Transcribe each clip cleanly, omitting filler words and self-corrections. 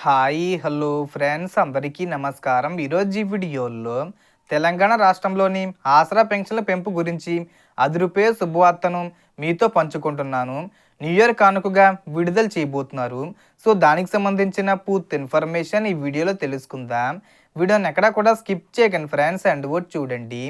Hi hello friends అందరికీ నమస్కారం. ఈరోజు ఈ వీడియోలో తెలంగాణ రాష్ట్రంలోని ఆసరా పెన్షన్ల పెంపు గురించి అదిరిపోయే శుభవార్తను మీతో పంచుకుంటున్నాను. న్యూ ఇయర్ కానుకగా విడుదల చేయబోతున్నారు. సో దానికి సంబంధించిన పూర్తి ఇన్ఫర్మేషన్ ఈ వీడియోలో తెలుసుకుందాం. వీడియోని ఎక్కడా కూడా స్కిప్ చేయకండి ఫ్రెండ్స్, అండ్ కూడా చూడండి.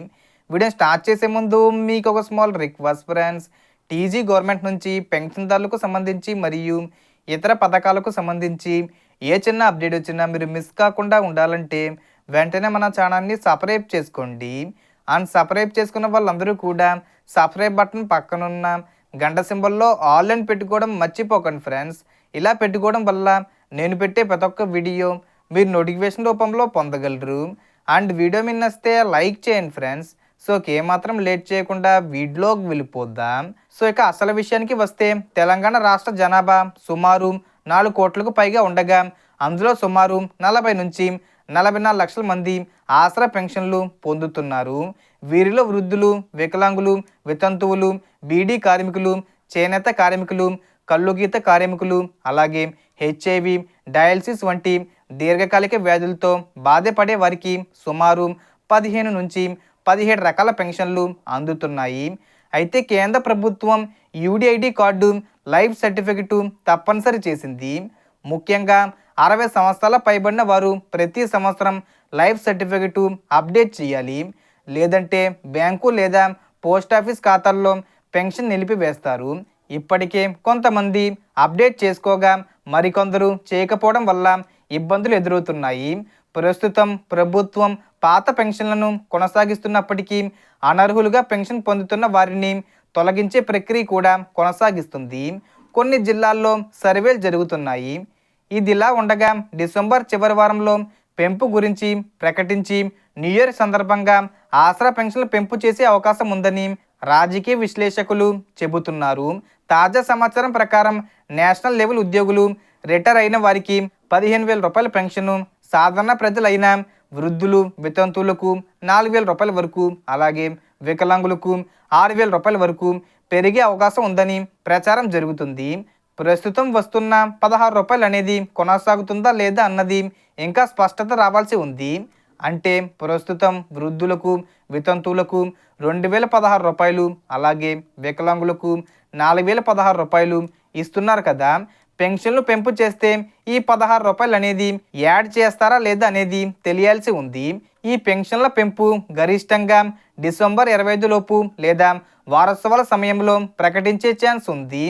వీడియోని స్టార్ట్ చేసే ముందు మీకు ఒక small request friends. TG government నుంచి పెన్షన్దారులకు సంబంధించి మరియు ఇతర పథకాలకు సంబంధించి ఏ చిన్న అప్డేట్ వచ్చినా మీరు మిస్ కాకుండా ఉండాలంటే వెంటనే మన ఛానల్ని సబ్స్క్రైబ్ చేసుకోండి. అండ్ సబ్స్క్రైబ్ చేసుకున్న వాళ్ళందరూ కూడా సబ్స్క్రైబ్ బటన్ పక్కనున్న గంట సింబల్లో ఆల్ అని పెట్టుకోవడం మర్చిపోకండి ఫ్రెండ్స్. ఇలా పెట్టుకోవడం వల్ల నేను పెట్టే ప్రతి ఒక్క వీడియో మీరు నోటిఫికేషన్ రూపంలో పొందగలరు. అండ్ వీడియో మీద నచ్చితే లైక్ చేయండి ఫ్రెండ్స్. సో ఏమాత్రం లేట్ చేయకుండా వీడియోకి వెళ్ళిపోద్దాం. సో ఇక అసలు విషయానికి వస్తే తెలంగాణ రాష్ట్ర జనాభా సుమారు 4 కోట్లకు పైగా ఉండగా అందులో సుమారు 40 నుంచి 44 లక్షల మంది ఆసరా పెన్షన్లు పొందుతున్నారు. వీరిలో వృద్ధులు, వికలాంగులు, వితంతువులు, బీడీ కార్మికులు, చేనేత కార్మికులు, కల్లుగీత కార్మికులు, అలాగే హెచ్ఐవి, డయాలసిస్ వంటి దీర్ఘకాలిక వ్యాధులతో బాధపడే వారికి సుమారు 15 నుంచి 17 రకాల పెన్షన్లు అందుతున్నాయి. అయితే కేంద్ర ప్రభుత్వం యూడిఐడి కార్డు, లైఫ్ సర్టిఫికెట్ తప్పనిసరి చేసింది. ముఖ్యంగా 60 సంవత్సరాల పైబడిన వారు ప్రతి సంవత్సరం లైఫ్ సర్టిఫికెట్ అప్డేట్ చేయాలి. లేదంటే బ్యాంకు లేదా పోస్ట్ ఆఫీస్ ఖాతాల్లో పెన్షన్ నిలిపివేస్తారు. ఇప్పటికే కొంతమంది అప్డేట్ చేసుకోగా మరికొందరు చేయకపోవడం వల్ల ఇబ్బందులు ఎదురవుతున్నాయి. ప్రస్తుతం ప్రభుత్వం పాత పెన్షన్లను కొనసాగిస్తున్నప్పటికీ అనర్హులుగా పెన్షన్ పొందుతున్న వారిని తొలగించే ప్రక్రియ కూడా కొనసాగిస్తుంది. కొన్ని జిల్లాల్లో సర్వేలు జరుగుతున్నాయి. ఇదిలా ఉండగా డిసెంబర్ చివరి వారంలో పెంపు గురించి ప్రకటించి న్యూ ఇయర్ సందర్భంగా ఆసరా పెన్షన్లు పెంపు చేసే అవకాశం ఉందని రాజకీయ విశ్లేషకులు చెబుతున్నారు. తాజా సమాచారం ప్రకారం నేషనల్ లెవెల్ ఉద్యోగులు, రిటైర్ అయిన వారికి 15,000 రూపాయల పెన్షన్, సాధారణ ప్రజలైన వృద్ధులు, వితంతువులకు 4,000 రూపాయల వరకు, అలాగే వికలాంగులకు 6,000 రూపాయల వరకు పెరిగే అవకాశం ఉందని ప్రచారం జరుగుతుంది. ప్రస్తుతం వస్తున్న 16 రూపాయలు అనేది కొనసాగుతుందా లేదా అన్నది ఇంకా స్పష్టత రావాల్సి ఉంది. అంటే ప్రస్తుతం వృద్ధులకు, వితంతువులకు 2,016 రూపాయలు, అలాగే వికలాంగులకు 4,016 రూపాయలు ఇస్తున్నారు కదా. పెన్షన్లు పెంపు చేస్తే ఈ 16 రూపాయలు అనేది యాడ్ చేస్తారా లేదా అనేది తెలియాల్సి ఉంది. ఈ పెన్షన్ల పెంపు గరిష్టంగా డిసెంబర్ 25 లోపు లేదా వారోత్సవాల సమయంలో ప్రకటించే ఛాన్స్ ఉంది.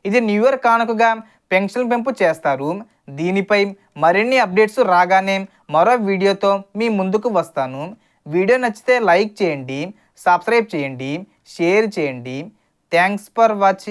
ఇది న్యూ ఇయర్ కానుకగా పెన్షన్ పెంపు చేస్తారు. దీనిపై మరిన్ని అప్డేట్స్ రాగానే మరో వీడియోతో మీ ముందుకు వస్తాను. వీడియో నచ్చితే లైక్ చేయండి, సబ్స్క్రైబ్ చేయండి, షేర్ చేయండి. Thanks for watching.